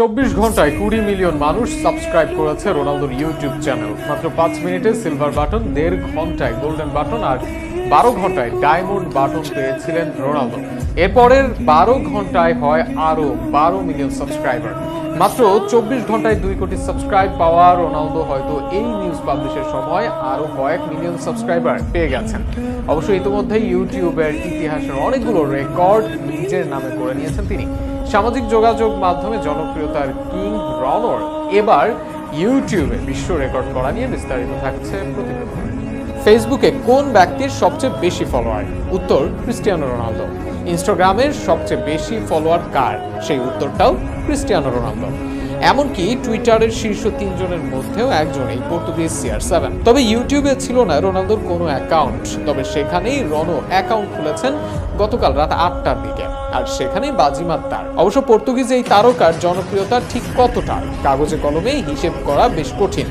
24 ঘন্টায় 20 মিলিয়ন মানুষ সাবস্ক্রাইব করেছে রোনালদোর ইউটিউব চ্যানেল। মাত্র 5 মিনিটে সিলভার বাটন, 1.5 ঘন্টায় গোল্ডেন বাটন আর 12 ঘন্টায় ডায়মন্ড বাটন পেয়েছিলেন রোনালদো। এরপরের 12 ঘন্টায় হয় আরো 12 মিলিয়ন সাবস্ক্রাইবার। মাত্র 24 ঘন্টায় 2 কোটি সাবস্ক্রাইব পাওয়া রোনালদো হয়তো এই নিউজ পাবলিশের সময় আরো কয়েক মিলিয়ন সাবস্ক্রাইবার পেয়ে গেছেন। অবশ্য ইতিমধ্যে ইউটিউবের ইতিহাসের অনেকগুলো রেকর্ড নিজের নামে করে নিয়েছেন তিনি। সামাজিক যোগাযোগ মাধ্যমে জনপ্রিয়তার কিং রনর এবার ইউটিউবে বিশ্ব রেকর্ড করা নিয়ে বিস্তারিত থাকছে প্রতিবেদন। ফেসবুকে কোন ব্যক্তির সবচেয়ে বেশি ফলোয়ার? উত্তর ক্রিস্টিয়ানো রোনালদো। ইনস্টাগ্রামের সবচেয়ে বেশি ফলোয়ার কার? সেই উত্তরটাও ক্রিস্টিয়ানো রোনালদো। এমনকি টুইটারের শীর্ষ 3 জনের মধ্যেও একজন এই পর্তুগিজ CR7। তবে ইউটিউবে ছিল না রোনালদোর কোনো অ্যাকাউন্ট। তবে সেখানেই রনো অ্যাকাউন্ট খুলেছেন গতকাল রাত 8টার দিকে, আর সেখানেই বাজিমাত তার। অবশ্য পর্তুগিজ এই তারকার জনপ্রিয়তা ঠিক কতটা কাগজে কলমে হিসেব করা বেশ কঠিন।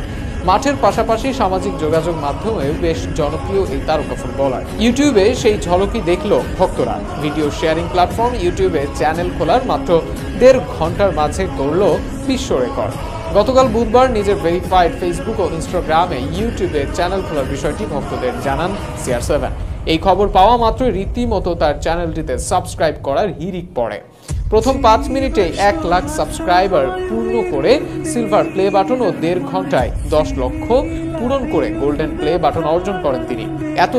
মাঠের পাশাপাশি সামাজিক যোগাযোগ মাধ্যমে বেশ জনপ্রিয় এই তারকা ফুটবলার। ইউটিউবে সেই ঝলকই দেখলো ভক্তরা। ভিডিও শেয়ারিং প্ল্যাটফর্ম ইউটিউবে চ্যানেল খোলার মাত্র 1.5 ঘন্টার মাঝে গড়ল বিশ্ব রেকর্ড। গতকাল বুধবার নিজের ভেরিফাইড ফেসবুক ও ইনস্টাগ্রামে ইউটিউবে চ্যানেল খোলার বিষয়টি ভক্তদের জানান CR7। এই খবর পাওয়া মাত্র রীতিমতো তার চ্যানেলটিতে সাবস্ক্রাইব করার হিড়িক পড়ে। প্রথম 5 মিনিটে 1 লাখ সাবস্ক্রাইবার পূর্ণ করে সিলভার প্লে বাটন ও 1.5 ঘন্টায় 10 লক্ষ পূরণ করে গোল্ডেন প্লে বাটন অর্জন করেন তিনি। এত